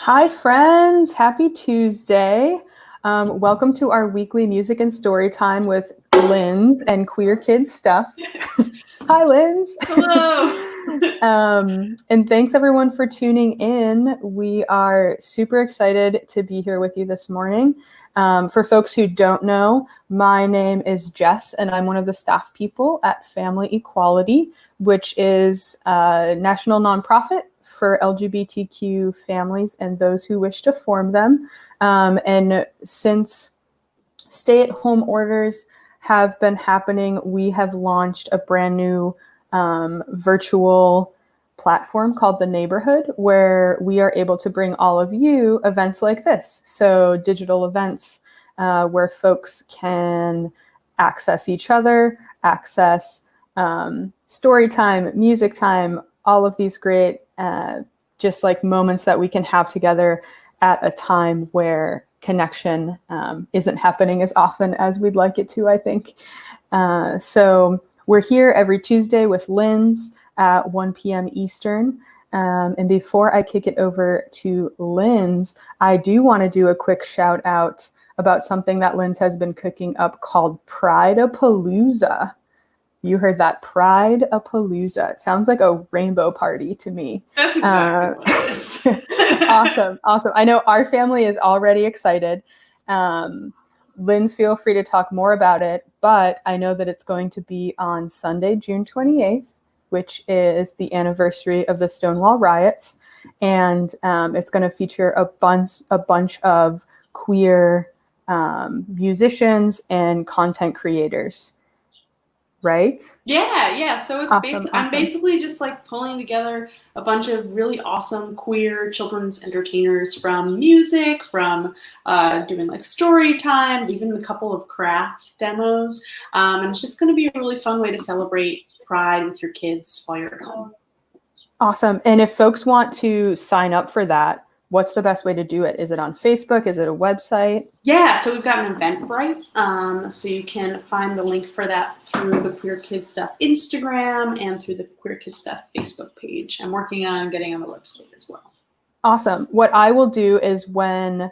Hi, friends. Happy Tuesday. Welcome to our weekly music and story time with Lindz and Queer Kids Stuff. Hi, Lindz. Hello. And thanks, everyone, for tuning in. We are super excited to be here with you this morning. For folks who don't know, my name is Jess, and I'm one of the staff people at Family Equality, which is a national nonprofit for LGBTQ families and those who wish to form them. And since stay-at-home orders have been happening, we have launched a brand new virtual platform called The Neighborhood, where we are able to bring all of you events like this. So digital events where folks can access each other, access story time, music time, all of these great just like moments that we can have together at a time where connection isn't happening as often as we'd like it to, I think. So we're here every Tuesday with Lindz at 1 p.m. Eastern. And before I kick it over to Lindz, I do want to do a quick shout out about something that Lindz has been cooking up called Pride-a-Palooza. You heard that, Pride-a-Palooza. It sounds like a rainbow party to me. That's exactly what it is. Awesome. I know our family is already excited. Lindz, feel free to talk more about it, but I know that it's going to be on Sunday, June 28th, which is the anniversary of the Stonewall riots. And it's going to feature a bunch of queer musicians and content creators. Right? Yeah. So it's awesome. I'm basically just like pulling together a bunch of really awesome queer children's entertainers from music, from doing like story times, even a couple of craft demos. And it's just going to be a really fun way to celebrate Pride with your kids while you're at home. Awesome. And if folks want to sign up for that, what's the best way to do it? Is it on Facebook? Is it a website? Yeah, so we've got an Eventbrite. So you can find the link for that through the Queer Kids Stuff Instagram and through the Queer Kids Stuff Facebook page. I'm working on getting on the website as well. Awesome. What I will do is when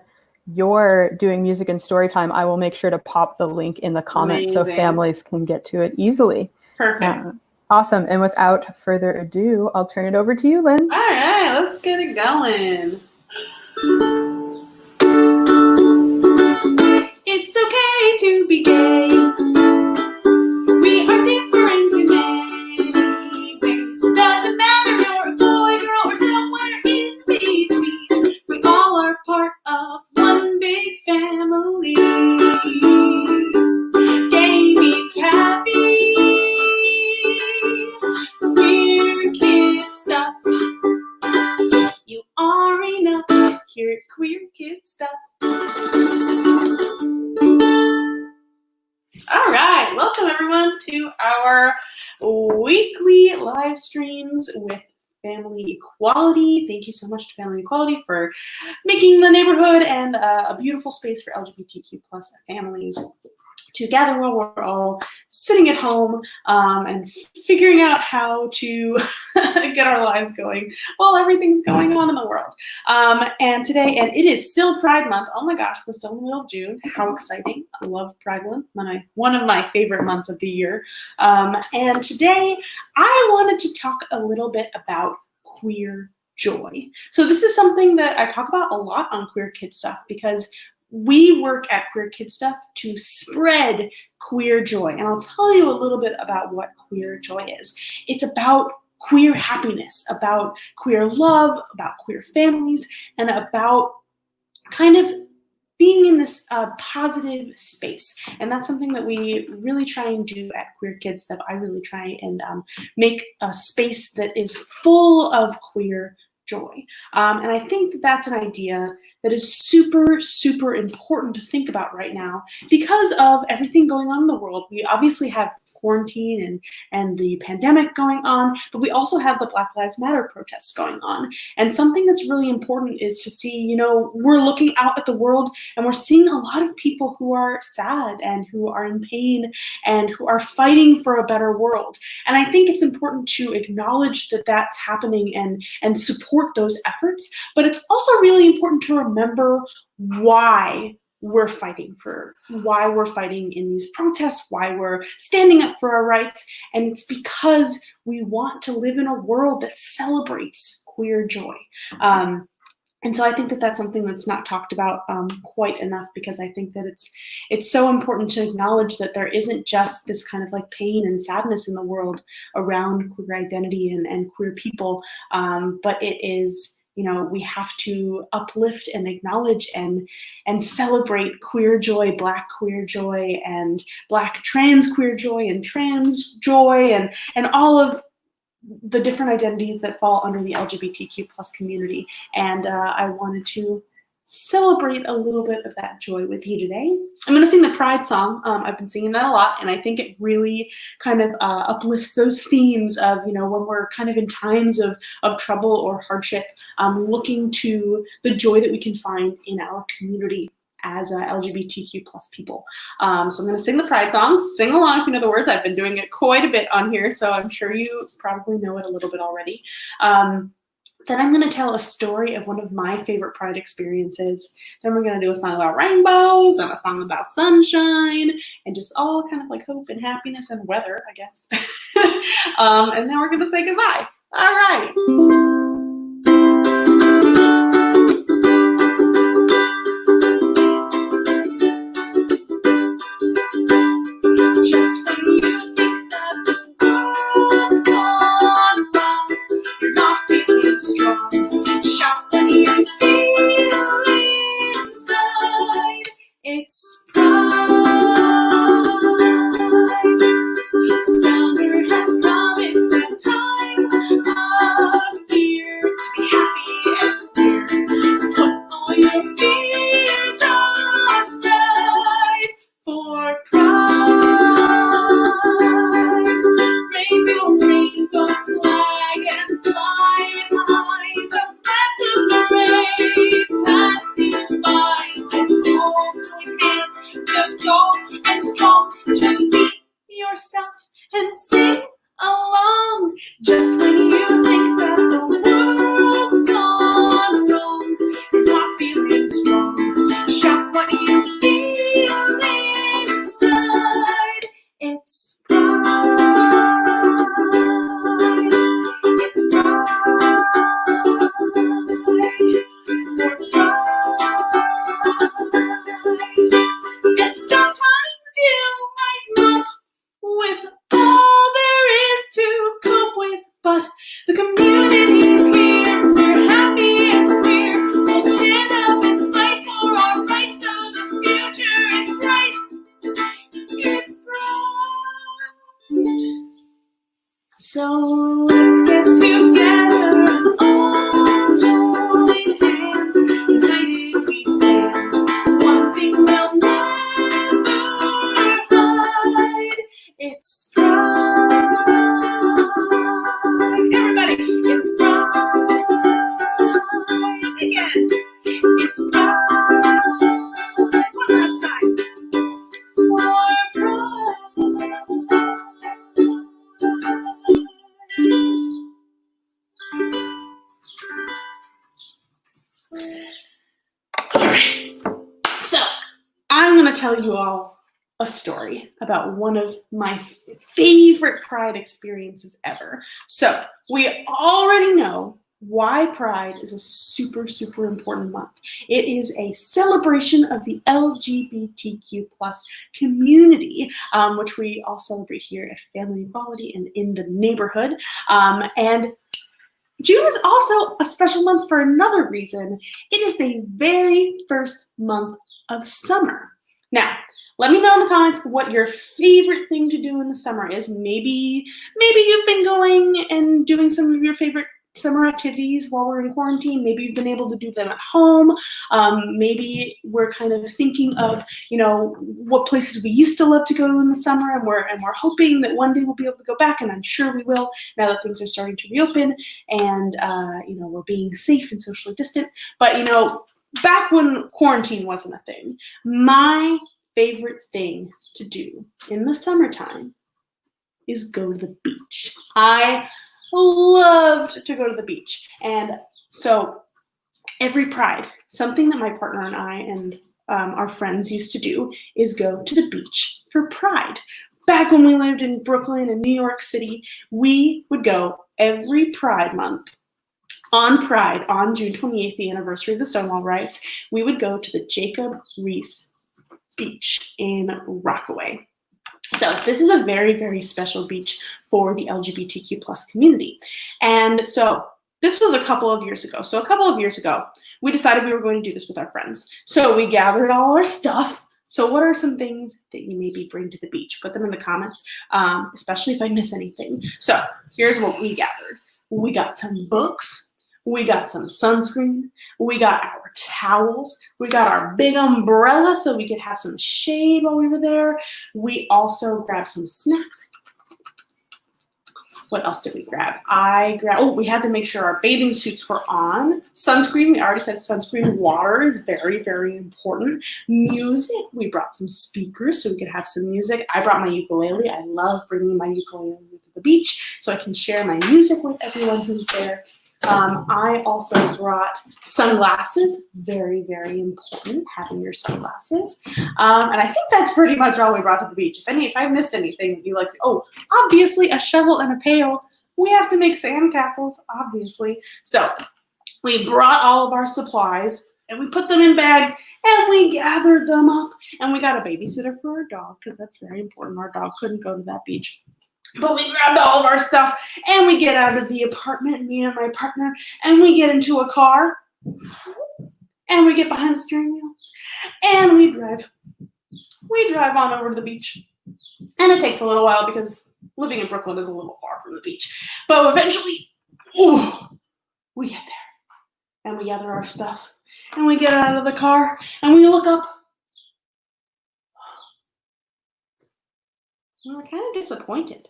you're doing music and story time, I will make sure to pop the link in the comments so families can get to it easily. Perfect. Awesome. And without further ado, I'll turn it over to you, Lindz. All right, let's get it going. It's okay to be gay. We are different in many ways. Doesn't matter if you're a boy, girl, or somewhere in between. We all are part of one big family. Gay means happy. Queer kid stuff. You are enough here at Queer Kid Stuff. All right, welcome everyone to our weekly live streams with Family Equality. Thank you so much to Family Equality for making the neighborhood and a beautiful space for LGBTQ plus families to gather while we're all sitting at home and figuring out how to get our lives going while everything's going on in the world. And today, and it is still Pride Month. Oh my gosh, we're still in the middle of June. How exciting. I love Pride Month, one of my favorite months of the year. And today, I wanted to talk a little bit about queer joy. So this is something that I talk about a lot on Queer Kid Stuff because we work at Queer Kid Stuff to spread queer joy. And I'll tell you a little bit about what queer joy is. It's about queer happiness, about queer love, about queer families, and about kind of being in this positive space. And that's something that we really try and do at Queer Kid Stuff. I really try and make a space that is full of queer joy. And I think that that's an idea that is super, super important to think about right now because of everything going on in the world. We obviously have quarantine and the pandemic going on, but we also have the Black Lives Matter protests going on. And something that's really important is to see, you know, we're looking out at the world and we're seeing a lot of people who are sad and who are in pain and who are fighting for a better world. And I think it's important to acknowledge that that's happening and support those efforts, but it's also really important to remember why we're fighting in these protests, why we're standing up for our rights, and it's because we want to live in a world that celebrates queer joy. And so I think that that's something that's not talked about quite enough, because I think that it's so important to acknowledge that there isn't just this kind of like pain and sadness in the world around queer identity and queer people, but it is, you know, we have to uplift and acknowledge and celebrate queer joy, Black queer joy, and Black trans queer joy, and trans joy, and all of the different identities that fall under the LGBTQ plus community. And I wanted to celebrate a little bit of that joy with you today. I'm going to sing the Pride song. I've been singing that a lot, and I think it really kind of uplifts those themes of, you know, when we're kind of in times of trouble or hardship, looking to the joy that we can find in our community as LGBTQ plus people. So I'm going to sing the Pride song. Sing along if you know the words. I've been doing it quite a bit on here, so I'm sure you probably know it a little bit already. Then I'm going to tell a story of one of my favorite Pride experiences. Then we're going to do a song about rainbows and a song about sunshine and just all kind of like hope and happiness and weather, I guess. And then we're going to say goodbye. All right. It's Pride. Summer has come, it's that time of year to be happy and clear. Put all your fears aside for Pride. Raise your rainbow flag and fly high. Don't let the parade pass you by. Let's hold join hands to go and strong. Just be yourself and sing along. Just when you think that the world's gone wrong, you're not feeling strong, shout what you feel inside. It's Pride. It's Pride. For Pride. And sometimes you might not with all there is to cope with, but the community's here. We're happy and queer. We'll stand up and fight for our rights so the future is bright. It's bright. So let's get together and all join hands. United we stand. One thing we'll never hide. It's Pride. Everybody, it's Pride. Again, it's Pride. One last time. For Pride. All right. So I'm going to tell you all a story about one of my favorite Pride experiences ever. So we already know why Pride is a super, super important month. It is a celebration of the LGBTQ plus community, which we all celebrate here at Family Equality and in the neighborhood. And June is also a special month for another reason. It is the very first month of summer. Now, let me know in the comments what your favorite thing to do in the summer is. Maybe you've been going and doing some of your favorite summer activities while we're in quarantine. Maybe you've been able to do them at home. Maybe we're kind of thinking of, you know, what places we used to love to go to in the summer, and we're hoping that one day we'll be able to go back, and I'm sure we will now that things are starting to reopen and you know, we're being safe and socially distant. But you know, back when quarantine wasn't a thing, my favorite thing to do in the summertime is go to the beach. I loved to go to the beach. And so every Pride, something that my partner and I and our friends used to do is go to the beach for Pride. Back when we lived in Brooklyn and New York City, we would go every Pride month. On Pride, on June 28th, the anniversary of the Stonewall riots, we would go to the Jacob Riis Beach in Rockaway. So this is a very, very special beach for the LGBTQ plus community. And so this was a couple of years ago. So a couple of years ago, we decided we were going to do this with our friends. So we gathered all our stuff. So what are some things that you maybe bring to the beach? Put them in the comments, especially if I miss anything. So here's what we gathered. We got some books. We got some sunscreen. We got our towels. We got our big umbrella so we could have some shade while we were there. We also grabbed some snacks. What else did we grab? We had to make sure our bathing suits were on. Sunscreen, we already said sunscreen. Water is very, very important. Music, we brought some speakers so we could have some music. I brought my ukulele. I love bringing my ukulele to the beach so I can share my music with everyone who's there. I also brought sunglasses, very, very important, having your sunglasses. And I think that's pretty much all we brought to the beach. If I missed anything, you like, oh, obviously a shovel and a pail. We have to make sandcastles, obviously. So we brought all of our supplies and we put them in bags and we gathered them up, and we got a babysitter for our dog because that's very important. Our dog couldn't go to that beach. But we grabbed all of our stuff and we get out of the apartment, me and my partner, and we get into a car and we get behind the steering wheel and we drive. We drive on over to the beach. And it takes a little while because living in Brooklyn is a little far from the beach. But eventually, we get there and we gather our stuff and we get out of the car and we look up. We were kind of disappointed.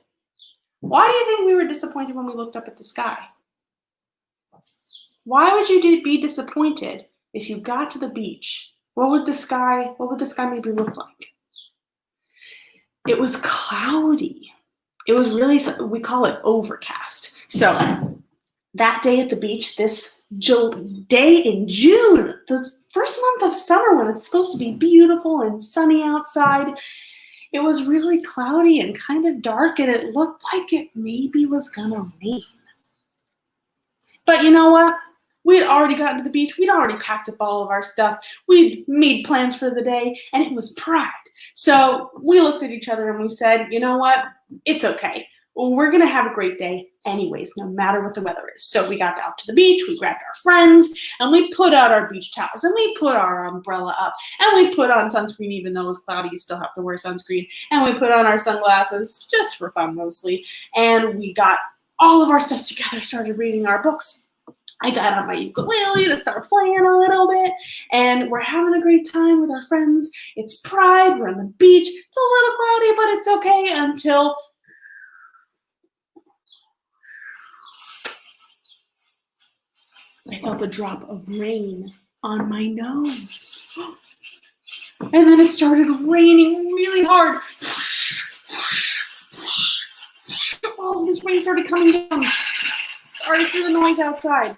Why do you think we were disappointed when we looked up at the sky? Why would you be disappointed if you got to the beach? What would the sky maybe look like? It was cloudy. It was really, we call it overcast. So that day at the beach, this day in June, the first month of summer when it's supposed to be beautiful and sunny outside, it was really cloudy and kind of dark, and it looked like it maybe was gonna rain. But you know what? We had already gotten to the beach. We'd already packed up all of our stuff. We'd made plans for the day, and it was Pride. So we looked at each other and we said, you know what? It's okay. We're gonna have a great day anyways, no matter what the weather is. So we got out to the beach, we grabbed our friends, and we put out our beach towels, and we put our umbrella up, and we put on sunscreen. Even though it was cloudy, you still have to wear sunscreen. And we put on our sunglasses, just for fun mostly. And we got all of our stuff together, started reading our books. I got out my ukulele to start playing a little bit, and we're having a great time with our friends. It's Pride, we're on the beach. It's a little cloudy, but it's okay until I felt a drop of rain on my nose. And then it started raining really hard. All of this rain started coming down. Sorry for the noise outside.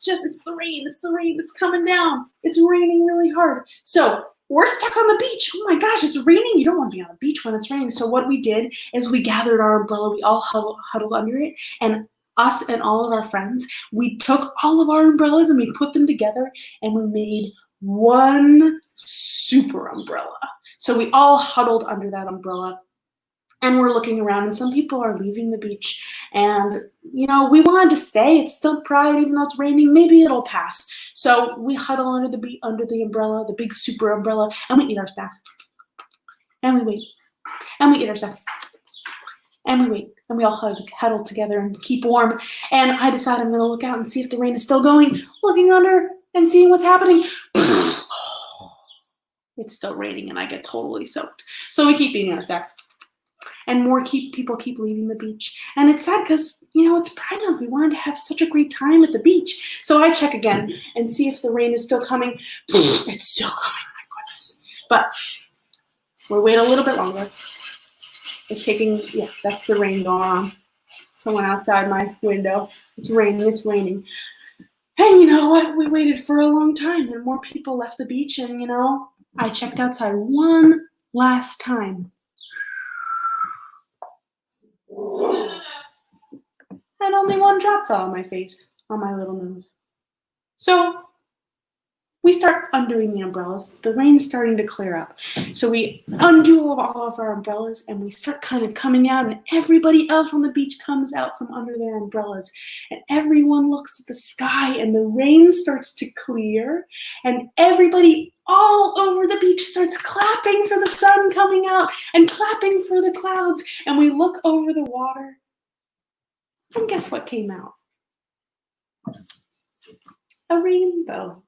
It's the rain, it's coming down. It's raining really hard. So we're stuck on the beach. Oh my gosh, it's raining. You don't want to be on a beach when it's raining. So what we did is we gathered our umbrella. We all huddled under it, and us and all of our friends, we took all of our umbrellas and we put them together and we made one super umbrella. So we all huddled under that umbrella and we're looking around, and some people are leaving the beach, and you know, we wanted to stay. It's still Pride, even though it's raining. Maybe it'll pass. So we huddle under the umbrella, the big super umbrella, and we eat our snacks. And we wait. And we eat our stuff. And we wait, and we all huddle together and keep warm. And I decide I'm gonna look out and see if the rain is still going, looking under and seeing what's happening. It's still raining and I get totally soaked. So we keep beating our chest. And more people keep leaving the beach. And it's sad because, it's Pride Month. We wanted to have such a great time at the beach. So I check again and see if the rain is still coming. It's still coming, my goodness. But we'll wait a little bit longer. It's taking, that's the rain going on. Someone outside my window. It's raining. And you know what? We waited for a long time and more people left the beach and, I checked outside one last time. And only one drop fell on my face, on my little nose. So we start undoing the umbrellas. The rain's starting to clear up. So we undo all of our umbrellas and we start kind of coming out and everybody else on the beach comes out from under their umbrellas. And everyone looks at the sky and the rain starts to clear and everybody all over the beach starts clapping for the sun coming out and clapping for the clouds. And we look over the water and guess what came out? A rainbow.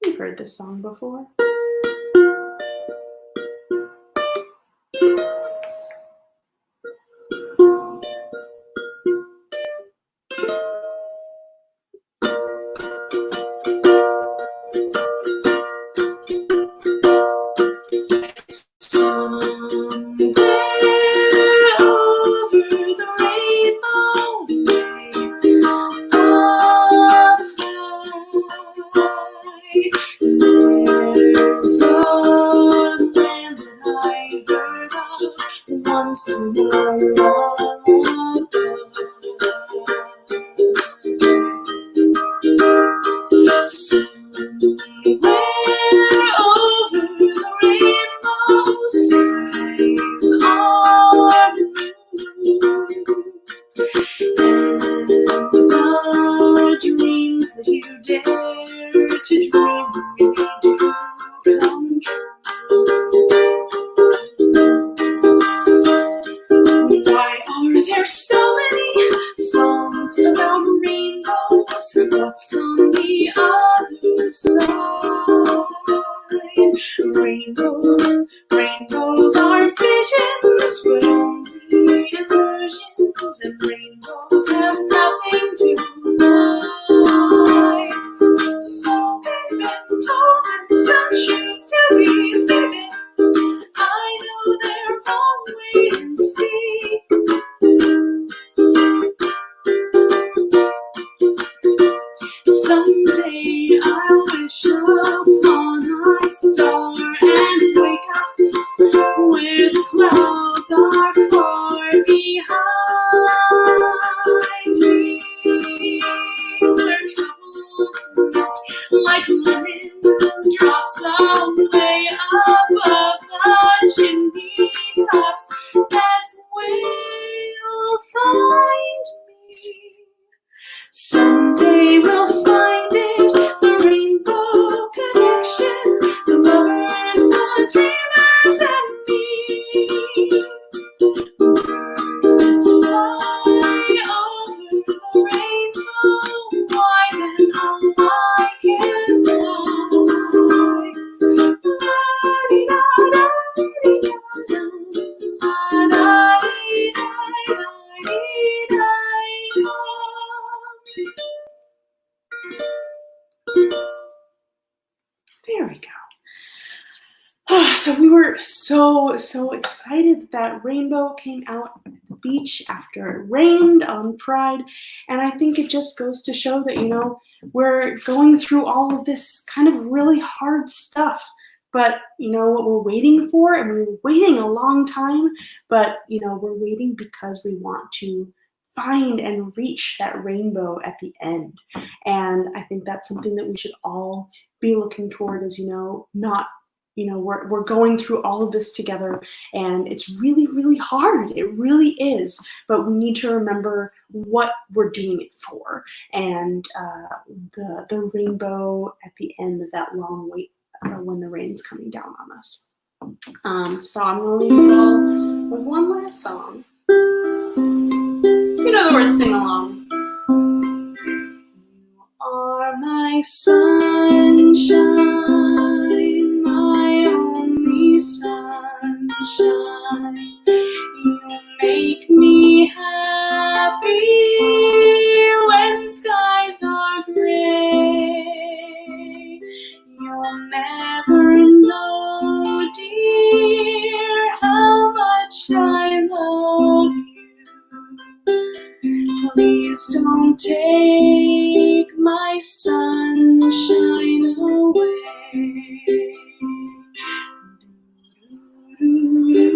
You've heard this song before. Rainbows are visions, but only illusions, and rainbows have nothing to hide. So they've been told, and some choose to believe it. I know they're wrong, wait and see. Someday I'll wish upon a star and wake up where the clouds are far behind me, where troubles melt like lemon drops away above the chimney tops. That's where you'll find me. Someday we'll find it, the rainbow connection, the lovers, the dreamers, and me. Birds fly over the rainbow, why then I can't fly? There we go. Oh, so we were so excited that rainbow came out at the beach after it rained on Pride. And I think it just goes to show that, we're going through all of this kind of really hard stuff. But, what we're waiting for, and we were waiting a long time, but, we're waiting because we want to find and reach that rainbow at the end. And I think that's something that we should all be looking toward is, not, we're going through all of this together and it's really, really hard. It really is. But we need to remember what we're doing it for. And the rainbow at the end of that long wait when the rain's coming down on us. So I'm going to leave you all with one last song. You know the words, sing along. You are my sunshine, my only sunshine. You make me happy when skies are gray. You'll never know, dear, how much I love you. Please don't take my sunshine away. You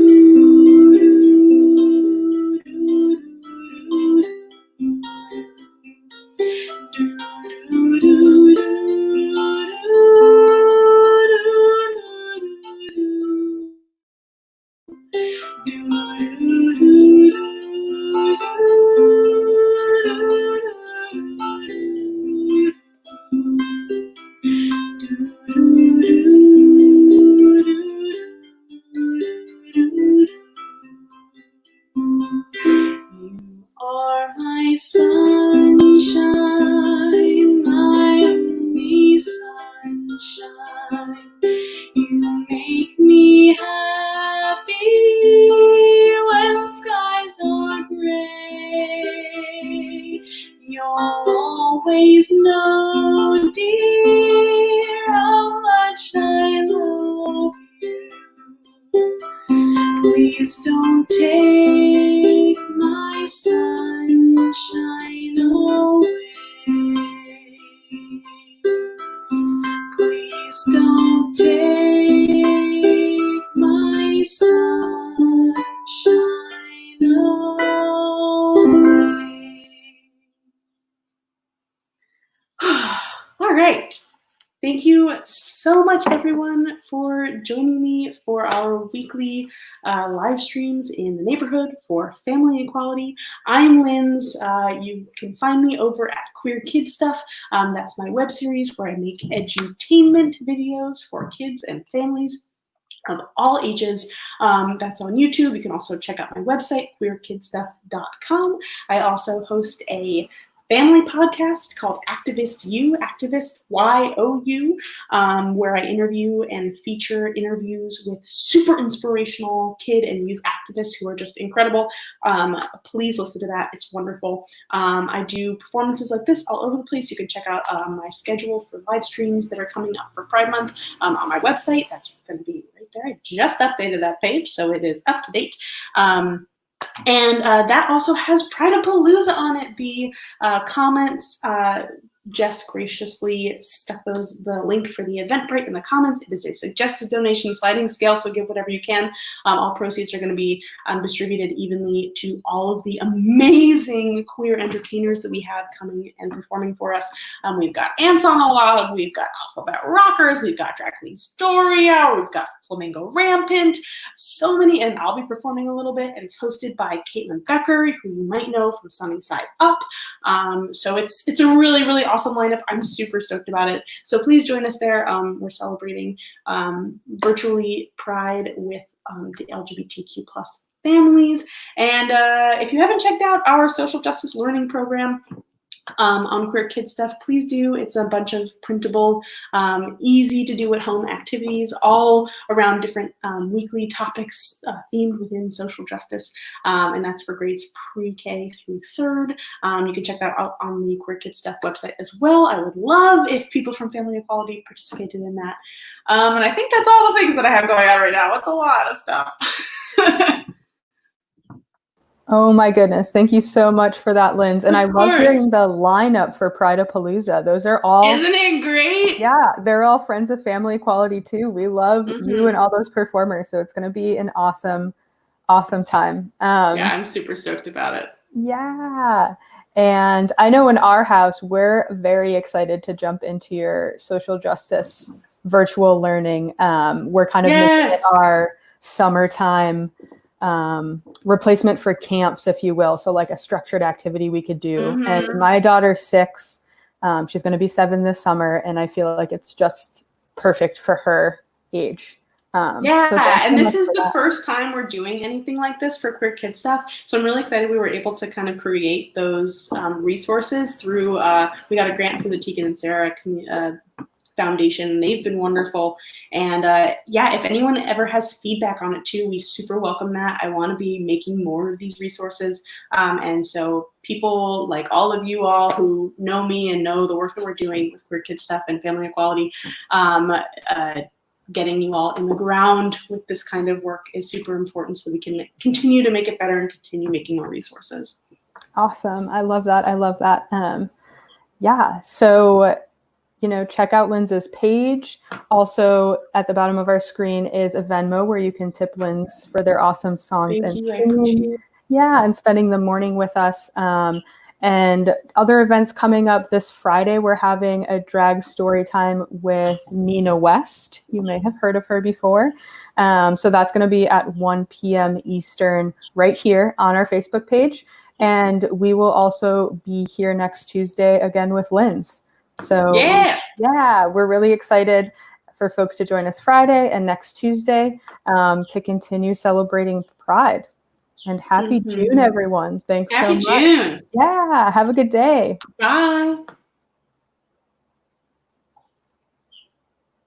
are my sunshine, my only sunshine. You make me happy when skies are gray. You'll always know, dear, how much I love you. Please don't take my sunshine away. Please don't take my sunshine away. All right. Thank you so much, everyone, for joining me for our weekly live streams in the neighborhood for family equality. I'm Lindz. You can find me over at Queer Kid Stuff. That's my web series where I make edutainment videos for kids and families of all ages. That's on YouTube. You can also check out my website, queerkidstuff.com. I also host a family podcast called Activist You, Activist YOU, where I interview and feature interviews with super inspirational kid and youth activists who are just incredible. Please listen to that. It's wonderful. I do performances like this all over the place. You can check out my schedule for live streams that are coming up for Pride Month on my website. That's going to be right there. I just updated that page, so it is up to date. And that also has Prideapalooza on it. The comments, Jess graciously stuck the link for the Eventbrite in the comments. It is a suggested donation sliding scale, so give whatever you can. All proceeds are going to be distributed evenly to all of the amazing queer entertainers that we have coming and performing for us. We've got Ants on a Log, we've got Alphabet Rockers, we've got Drag Queen Story Hour, we've got Flamingo Rampant, so many, and I'll be performing a little bit, and it's hosted by Caitlin Becker, who you might know from Sunny Side Up. So it's a really, really awesome lineup. I'm super stoked about it. So please join us there. We're celebrating virtually Pride with the LGBTQ plus families. And if you haven't checked out our social justice learning program on Queer Kid Stuff, please do. It's a bunch of printable, easy to do at home activities, all around different weekly topics themed within social justice. And that's for grades pre-K through 3rd. You can check that out on the Queer Kid Stuff website as well. I would love if people from Family Equality participated in that. And I think that's all the things that I have going on right now. It's a lot of stuff. Oh my goodness. Thank you so much for that, Lindz. And I love hearing the lineup for Prideapalooza. Those are all— Isn't it great? Yeah, they're all friends of Family Equality too. We love you and all those performers. So it's going to be an awesome, awesome time. Yeah, I'm super stoked about it. Yeah. And I know in our house, we're very excited to jump into your social justice virtual learning. We're kind of making it our summertime replacement for camps, if you will. So like a structured activity we could do. And my daughter's 6. She's going to be 7 this summer. And I feel like it's just perfect for her age. Yeah, So thanks and so this much is for the that. first time we're doing anything like this for queer kid stuff. So I'm really excited we were able to kind of create those resources through, we got a grant through the Tegan and Sarah Foundation. They've been wonderful. And yeah, if anyone ever has feedback on it too, we super welcome that. I want to be making more of these resources. And so people like all of you all who know me and know the work that we're doing with queer kid stuff and family equality, getting you all in the ground with this kind of work is super important so we can continue to make it better and continue making more resources. Awesome. I love that. I love that. Yeah. So, check out Lindz's page. Also, at the bottom of our screen is a Venmo where you can tip Lindz for their awesome songs and I singing. appreciate it. Yeah, and spending the morning with us. And other events coming up this Friday, we're having a drag story time with Nina West. You may have heard of her before. So that's going to be at 1 p.m. Eastern right here on our Facebook page. And we will also be here next Tuesday again with Lindz. So yeah, we're really excited for folks to join us Friday and next Tuesday to continue celebrating Pride. And happy June, everyone. Thanks so much. Happy June. Yeah, have a good day. Bye.